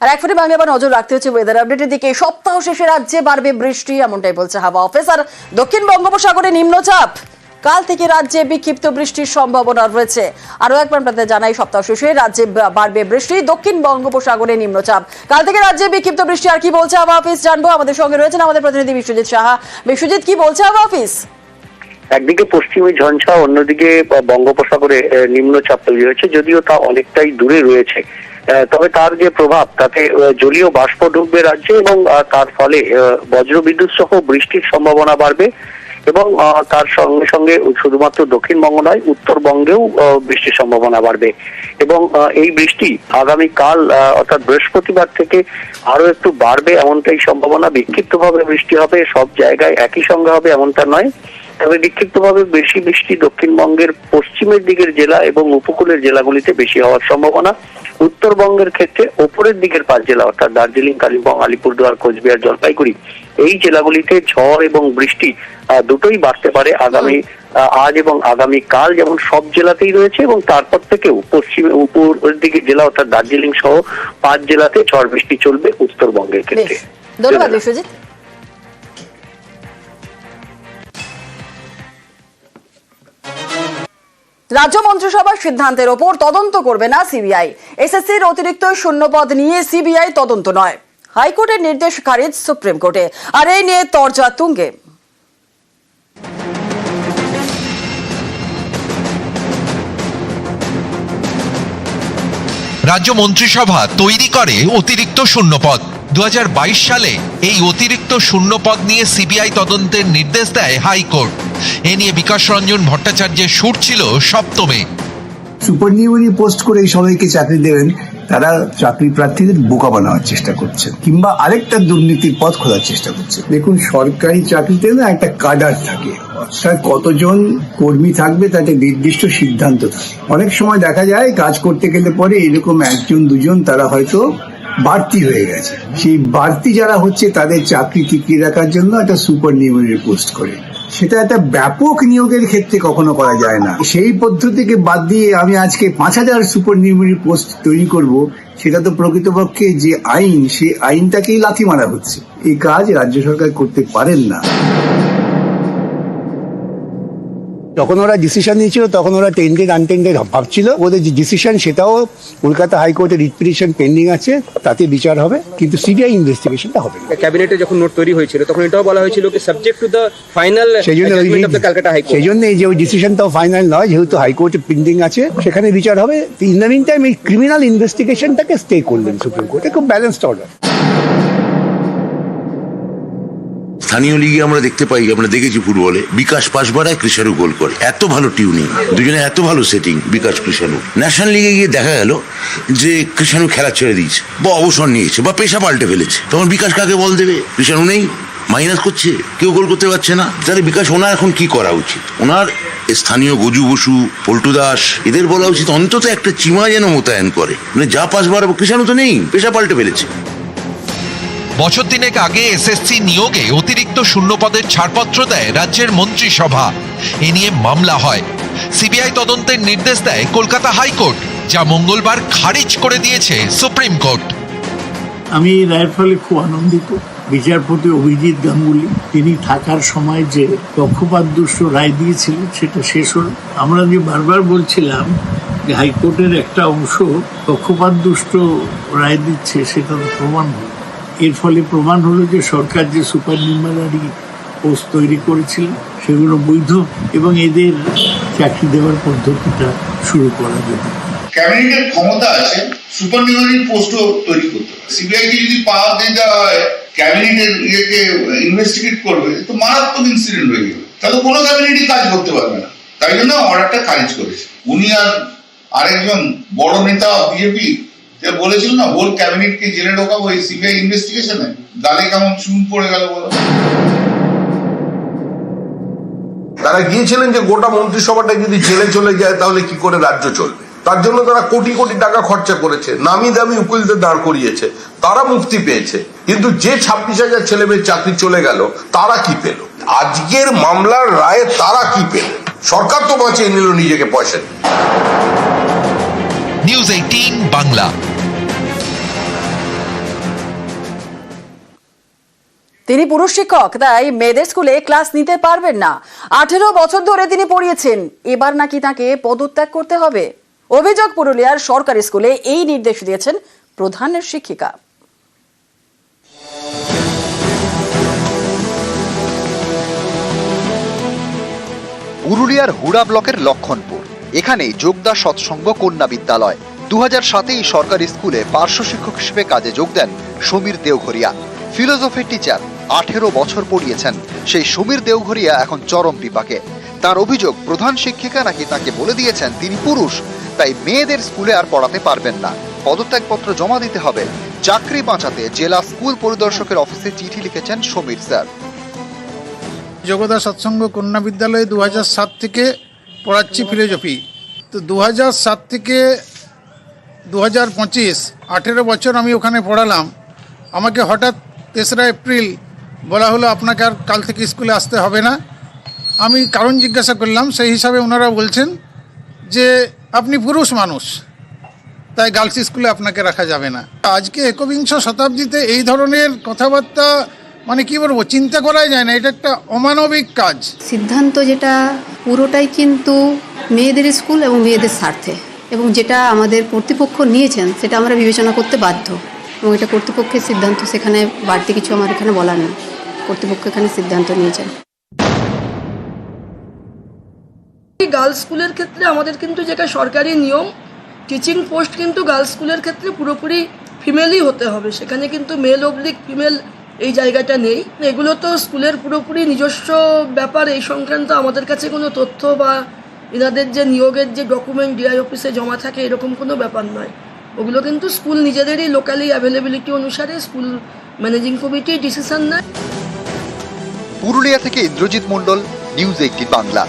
আর এক ফুটে বাংলা আবার নজর রাখতে হচ্ছে ওয়েদার আপডেটের দিকে। সপ্তাহ শেষে রাজ্যে বাড়বে বৃষ্টি, এমনটাই বলছে হাওয়া অফিস। আর দক্ষিণ বঙ্গোপসাগরে নিম্নচাপ, কাল থেকে রাজ্যে বিক্ষিপ্ত বৃষ্টির সম্ভাবনা রয়েছে। আরো একবার আপনাদের জানাই, সপ্তাহ শেষে রাজ্যে বাড়বে বৃষ্টি, দক্ষিণ বঙ্গোপসাগরে নিম্নচাপ, কাল থেকে রাজ্যে বিক্ষিপ্ত বৃষ্টি। আর কি বলছে হাওয়া অফিস জানবো। আমাদের সঙ্গে রয়েছেন আমাদের প্রতিনিধি বিশ্বজিৎ সাহা। বিশ্বজিৎ, কি বলছে হাওয়া অফিস? একদিকে পশ্চিমী ঝঞ্ঝা, অন্যদিকে বঙ্গোপসাগরে নিম্নচাপ তৈরি হয়েছে, যদিও তা অনেকটাই দূরে রয়েছে। তবে তার যে প্রভাব, তাতে জলীয় বাষ্প ঢুকবে রাজ্যে এবং তার ফলে বজ্রবিদ্যুৎ সহ বৃষ্টির সম্ভাবনা বাড়বে। এবং তার সঙ্গে সঙ্গে শুধুমাত্র দক্ষিণবঙ্গ নয়, উত্তরবঙ্গেও বৃষ্টির সম্ভাবনা বাড়বে। এবং এই বৃষ্টি আগামীকাল অর্থাৎ বৃহস্পতিবার থেকে আরো একটু বাড়বে, এমনটাই সম্ভাবনা। বিক্ষিপ্তভাবে বৃষ্টি হবে, সব জায়গায় একই সঙ্গে হবে এমনটা নয়, তবে বিক্ষিপ্তভাবে বেশি বৃষ্টি দক্ষিণবঙ্গের পশ্চিমের দিকের জেলা এবং উপকূলের জেলাগুলিতে বেশি হওয়ার সম্ভাবনা। উত্তরবঙ্গের ক্ষেত্রে ওপরের দিকের 5 জেলা অর্থাৎ দার্জিলিং, কালিম্পং, আলিপুরদুয়ার, কোচবিহার, জলপাইগুড়ি, এই জেলাগুলিতে ঝড় এবং বৃষ্টি দুটোই বাড়তে পারে আজ এবং আগামীকাল, যেমন সব জেলাতেই রয়েছে। এবং তারপর থেকেও পশ্চিমে উপরের দিকের জেলা অর্থাৎ দার্জিলিং সহ 5 জেলাতে ঝড় বৃষ্টি চলবে উত্তরবঙ্গের ক্ষেত্রে। ধন্যবাদ বিশ্বজিৎ। রাজ্য মন্ত্রিসভার সিদ্ধান্তের ওপর তদন্ত করবে না সিবিআই। এসএসসির অতিরিক্ত শূন্যপদ নিয়ে সিবিআই তদন্ত নয়, হাইকোর্টের নির্দেশ খারিজ সুপ্রিম কোর্টে। আর এই নিয়ে তরজা তুঙ্গে। রাজ্য মন্ত্রিসভা তৈরি করে অতিরিক্ত শূন্যপদ। 2022 সালে এই অতিরিক্ত শূন্যপদ নিয়ে সিবিআই তদন্তের নির্দেশ দেয় হাইকোর্ট। এ নিয়ে বিকাশ রঞ্জন ভট্টাচার্যের সুর ছিল সপ্তমে। সুপারনিউমারি পোস্ট করে সবাইকে চাকরি দেবেন, তারা চাকরি প্রার্থীদের বোকা বানানোর চেষ্টা করছে, কিংবা আরেকটা দুর্নীতির পথ খোলার চেষ্টা করছে। দেখুন, সরকারি চাকরিতে না একটা কাডার থাকে, অর্থাৎ কতজন কর্মী থাকবে তাতে নির্দিষ্ট সিদ্ধান্ত থাকে। অনেক সময় দেখা যায় কাজ করতে গেলে পরে এরকম 1 2 তারা হয়তো বাড়তি হয়ে গেছে। সেই বাড়তি যারা হচ্ছে তাদের চাকরি টিকিয়ে রাখার জন্য একটা সুপারনিউমারি পোস্ট করে, সেটা একটা ব্যাপক নিয়োগের ক্ষেত্রে কখনো করা যায় না। সেই পদ্ধতিকে বাদ দিয়ে আমি আজকে 5000 সুপারনিউমারি পোস্ট তৈরি করব, সেটা তো প্রকৃতপক্ষে যে আইন, সেই আইনটাকেই লাথি মারা হচ্ছে। এই কাজ রাজ্য সরকার করতে পারেন না। যখন ওরা ডিসিশন নিয়েছিল তখন ওরা টেন্টেড আনটেন্টেড ভাবছিল। ওদের যে ডিসিশন সেটাও কলকাতা হাইকোর্টের রিট পিটিশন পেন্ডিং আছে, তাতে বিচার হবে, কিন্তু সিবিআই ইনভেস্টিগেশনটা হবে না। ক্যাবিনেটে যখন নোট তৈরি হয়েছিল তখন এটাও বলা হয়েছিল কি subject to the final judgement of the Calcutta high court. সেই জন্য এই যে ওই ডিসিশনটাও ফাইনাল নয়, যেহেতু হাইকোর্টে পেন্ডিং আছে, সেখানে বিচার হবে। ইন দ্য মিন টাইম এই ক্রিমিনাল ইনভেস্টিগেশনটাকে স্টে করলেন সুপ্রিম কোর্টে, খুব ব্যালেন্সড অর্ডার। স্থানীয় লিগে আমরা দেখতে পাই, আমরা দেখেছি ফুটবলে বিকাশ পাস বাড়ায়, কৃষাণু গোল করে। এত ভালো টিউনিং, দুজনে এত ভালো সেটিং বিকাশ কৃষাণু। ন্যাশনাল লিগে গিয়ে দেখা গেল যে কৃষাণু খেলা ছেড়ে দিয়েছে বা অবসর নিয়েছে বা পেশা পাল্টে ফেলেছে। তখন বিকাশ কাকে বল দেবে? কৃষাণু নেই, মাইনাস করছে, কেউ গোল করতে পারছে না। তাহলে বিকাশ ওনার এখন কি করা উচিত? ওনার স্থানীয় গজু বসু, পল্টু দাস, এদের বলা উচিত অন্তত একটা চিমা যেন মোতায়েন করে। মানে যা পাস বাড়াবো, কৃষাণু তো নেই, পেশা পাল্টে ফেলেছে। বছর তিনেক আগে এসএসসি নিয়োগে অতিরিক্ত শূন্যপদের ছাড়পত্র দেয় রাজ্যের মন্ত্রিসভা। এ নিয়ে মামলা হয়, সিবিআই তদন্তের নির্দেশ দেয় কলকাতা হাইকোর্ট, যা মঙ্গলবার খারিজ করে দিয়েছে সুপ্রিম কোর্ট। আমি এই রায়ের ফলে খুব আনন্দিত। বিচারপতি অভিজিৎ গাঙ্গুলি তিনি থাকার সময় যে পক্ষপাতদুষ্ট রায় দিয়েছিলেন সেটা শেষ হল। আমরা যে বারবার বলছিলাম যে হাইকোর্টের একটা অংশ পক্ষপাতদুষ্ট রায় দিচ্ছে, সেটা তো প্রমাণ হল। এর ফলে প্রমাণ হলো যে সরকার যে সুপারনিউমারি পোস্ট তৈরি করেছিল সেগুলো বৈধ এবং এদের চাকরি দেওয়ার পদ্ধতিটা শুরু করা যেতে। ক্যাবিনেটের ক্ষমতা আছে সুপারনিউমারি পোস্টও তৈরি করতে। সিবিআইকে যদি পাওয়ার দিয়ে দেওয়া হয় ক্যাবিনেটের ইয়েকে ইনভেস্টিগেট করবে, তো মারাত্মক ইনসিডেন্ট হয়ে যাবে, তাহলে কোনো ক্যাবিনেটই কাজ করতে পারবে না। তাই জন্য অর্ডারটা খারিজ করেছে। উনি আর আরেকজন বড় নেতা বিজেপি যে বলেছিল না হোল ক্যাবিনেটকে জেলে ঢোকাবো এই সিবিআই ইনভেস্টিগেশনে, গালে কেমন চুন পড়ে গেল বলো। তারা গিয়েছিলেন যে গোটা মন্ত্রিসভাটা যদি জেলে চলে যায় তাহলে কি করে রাজ্য চলবে। তার জন্য তারা কোটি কোটি টাকা খরচা করেছে, নামি দামি উকিলদের দাঁড় করিয়েছে, তারা মুক্তি পেয়েছে। কিন্তু যে 26,000 ছেলে মেয়ের চাকরি চলে গেল, তারা কি পেল? আজকের মামলার রায়ে তারা কি পেল? সরকার তো বাঁচিয়ে নিল নিজেকে পয়সা। নিউজ 18 বাংলা। তিনি পুরুষ শিক্ষক, তাই মেয়েদের স্কুলে ক্লাস নিতে পারবেন না। 18 বছর ধরে তিনি পড়িয়েছেন, এবার নাকি তাকে পদত্যাগ করতে হবে। অভিযোগ পুরুলিয়ার সরকারি স্কুলে এই নির্দেশ দিয়েছেন প্রধান শিক্ষিকা। পুরুলিয়ার হুড়া ব্লকের লক্ষণপুর, এখানে যোগদা সৎসঙ্গ কন্যা বিদ্যালয়। 2007-এই সরকারি স্কুলে পার্শ্ব শিক্ষক হিসেবে কাজে যোগ দেন সমীর দেওঘরিয়া। ফিলোসফি টিচার, 18 বছর পড়িয়েছেন সেই সমীর দেওঘরিয়া এখন চরম বিপাকে। তার অভিযোগ, প্রধান শিক্ষিকা নাকি তাকে বলে দিয়েছেন তিনি পুরুষ, তাই মেয়েদের স্কুলে আর পড়াতে পারবেন না, পদত্যাগপত্র জমা দিতে হবে। চাকরি বাঁচাতে জেলা স্কুল পরিদর্শকের অফিসে চিঠি লিখেছেন সমীর স্যার। যোগদা সৎসঙ্গ কন্যা বিদ্যালয়ে 2007 থেকে পড়াচ্ছি ফিলোসফি। তো 2007 থেকে 2025 18 বছর আমি ওখানে পড়ালাম। আমাকে হঠাৎ 3রা এপ্রিল বলা হলো আপনাকে আর কাল থেকে স্কুলে আসতে হবে না। আমি কারণ জিজ্ঞাসা করলাম, সেই হিসাবে ওনারা বলছেন যে আপনি পুরুষ মানুষ, তাই গার্লস স্কুলে আপনাকে রাখা যাবে না। আজকে 21 শতাব্দীতে এই ধরনের কথাবার্তা মানে কি বলবো, চিন্তা করাই যায় না। এটা একটা অমানবিক কাজ। সিদ্ধান্ত যেটা পুরোটাই কিন্তু মেয়েদের স্কুল এবং মেয়েদের স্বার্থে, এবং যেটা আমাদের কর্তৃপক্ষ নিয়েছেন সেটা আমরা বিবেচনা করতে বাধ্য, এবং এটা কর্তৃপক্ষের সিদ্ধান্ত, সেখানে বাড়তি কিছু আমার এখানে বলার নেই। কর্তৃপক্ষ এখানে সিদ্ধান্ত নিয়েছেন। গার্লস স্কুলের ক্ষেত্রে আমাদের কিন্তু যেটা সরকারি নিয়ম, টিচিং পোস্ট কিন্তু গার্লস স্কুলের ক্ষেত্রে পুরোপুরি ফিমেলই হতে হবে, সেখানে কিন্তু মেল অবলিক ফিমেল এই জায়গাটা নেই। এগুলো তো স্কুলের পুরোপুরি নিজস্ব ব্যাপার, এই সংক্রান্ত আমাদের কাছে কোনো তথ্য বা এনাদের যে নিয়োগের যে ডকুমেন্ট ডিআই অফিসে জমা থাকে এরকম কোনো ব্যাপার নয়। ওগুলো কিন্তু স্কুল নিজেদেরই লোকালি অ্যাভেলেবিলিটি অনুসারে স্কুল ম্যানেজিং কমিটি ডিসিশন নেয়। পুরুলিয়া থেকে ইন্দ্রজিৎ মণ্ডল, নিউজ 18 বাংলা।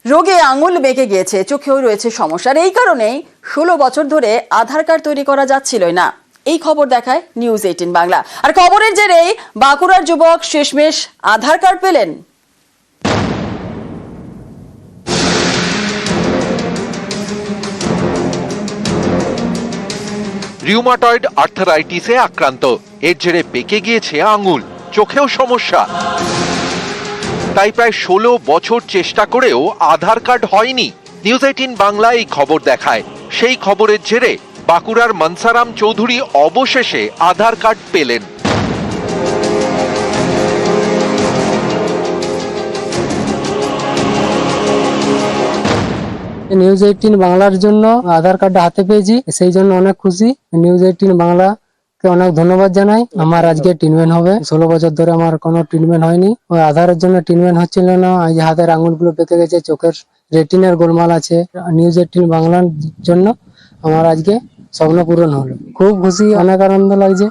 রোগে আঙুল বেঁকে গিয়েছে, চোখেও রয়েছে সমস্যা। আর এই কারণেই 16 বছর ধরে আধার কার্ড তৈরি করা যাচ্ছিলই না। এই খবর দেখায় নিউজ 18 বাংলা। আর খবরের জেরেই বাঁকুড়ার যুবক শেষমেশ আধার কার্ড পেলেন। রিউমাটয়েড আর্থারাইটিসে আক্রান্ত, এর জেরে বেঁকে গিয়েছে আঙুল, চোখেও সমস্যা। তাই প্রায় 16 বছর চেষ্টা করেও আধার কার্ড হয়নি। নিউজ 18 বাংলা এই খবর দেখায়। সেই খবরের জেরে বাঁকুড়ার মনসারাম চৌধুরী অবশেষে আধার কার্ড পেলেন। নিউজ 18 বাংলার জন্য আধার কার্ড হাতে পেয়েছি, সেই জন্য অনেক খুশি। নিউজ 18 বাংলাকে অনেক ধন্যবাদ জানাই। আমার আজকে ট্রিটমেন্ট হবে। 16 বছর ধরে আমার কোনো ট্রিটমেন্ট হয়নি, ওই আধারের জন্য ট্রিটমেন্ট হচ্ছিল না। আজ হাতের আঙুলগুলো বেঁকে গেছে, চোখের রেটিনার গোলমাল আছে। নিউজ 18 বাংলার জন্য আমার আজকে স্বপ্ন পূরণ হলো। খুব খুশি, অনেক আনন্দ লাগছে।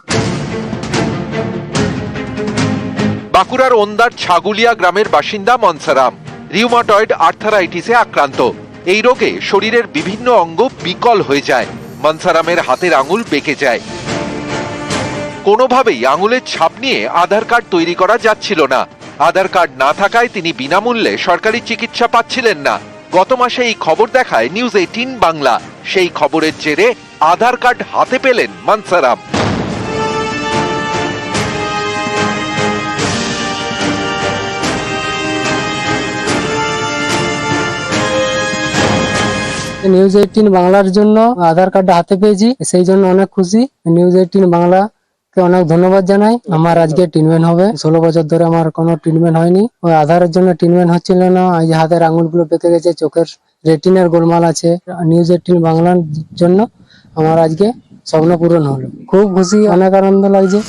বাঁকুড়ার ওন্দার ছাগুলিয়া গ্রামের বাসিন্দা মনসারাম রিউমাটয়েড আর্থারাইটিসে আক্রান্ত। এই রোগে শরীরের বিভিন্ন অঙ্গ বিকল হয়ে যায়। মনসারামের হাতের আঙুল বেঁকে যায়। কোনোভাবেই আঙুলের ছাপ নিয়ে আধার কার্ড তৈরি করা যাচ্ছিল না। আধার কার্ড না থাকায় তিনি বিনামূল্যে সরকারি চিকিৎসা পাচ্ছিলেন না। গত মাসে এই খবর দেখায় নিউজ 18 বাংলা। সেই খবরের জেরে আধার কার্ড হাতে পেলেন মনসারাম। নিউজ 18 বাংলার জন্য আধার কার্ড হাতে পেয়েছি, সেই জন্য অনেক খুশি। নিউজ 18 বাংলাকে অনেক ধন্যবাদ জানাই। আমার আজকে ট্রিটমেন্ট হবে। 16 বছর ধরে আমার কোনো ট্রিটমেন্ট হয়নি, ওই আধারের জন্য ট্রিটমেন্ট হচ্ছিল না। আজ হাতের আঙুলগুলো বেঁকে গেছে, চোখের রেটিনার গোলমাল আছে। নিউজ 18 বাংলার জন্য আমার আজকে স্বপ্ন পূরণ হলো। খুব খুশি, অনেক আনন্দ লাগছে।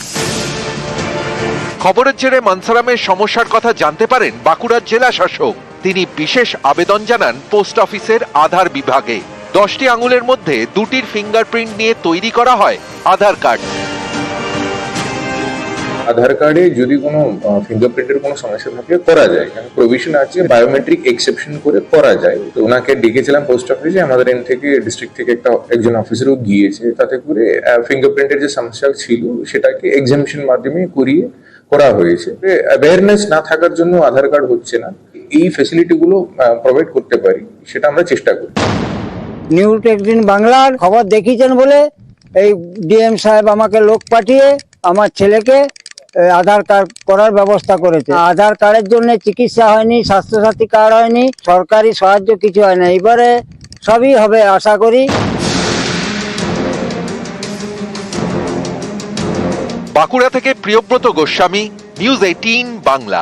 খবরের জেরে মনসারামের সমস্যার কথা জানতে পারেন বাঁকুড়ার জেলা শাসক। তিনি বিশেষ আবেদন জানান পোস্ট অফিসের আধার বিভাগে। 10টি আঙুলের মধ্যে 2টির ফিঙ্গারপ্রিন্ট নিয়ে তৈরি করা হয় আধার কার্ড। আধার কার্ডে যদি কোনো ফিঙ্গারপ্রিন্টের কোনো সমস্যা থাকে করা যায়, কারণ প্রভিশন আছে বায়োমেট্রিক এক্সেপশন করে করা যায়। তো ওনাকে ডেকেছিলাম পোস্ট অফিসে, আমাদের এন্ড থেকে ডিস্ট্রিক্ট থেকে একজন অফিসারও গিয়েছে। তাতে করে ফিঙ্গারপ্রিন্টের যে সমস্যা ছিল সেটাকে এক্সামিশন মাধ্যমে করা হয়েছে। অ্যাওয়ারনেস না থাকার জন্য আধার কার্ড হচ্ছে না। এই ফ্যাসিলিটিগুলো প্রোভাইড করতে পারি, সেটা আমরা চেষ্টা করি। নিউজ 18 বাংলার খবর দেখিয়েছেন বলে এই ডিএম সাহেব আমাকে লোক পাঠিয়ে আমার ছেলেকে আধার কার্ড করার ব্যবস্থা করেছে। আধার কার্ডের জন্য চিকিৎসা হয়নি, স্বাস্থ্যসাথী কার্ড হয়নি, সরকারি সাহায্য কিছু হয় না। এবারে সবই হবে আশা করি। বাঁকুড়া থেকে প্রিয়ব্রত গোস্বামী, নিউজ 18 বাংলা।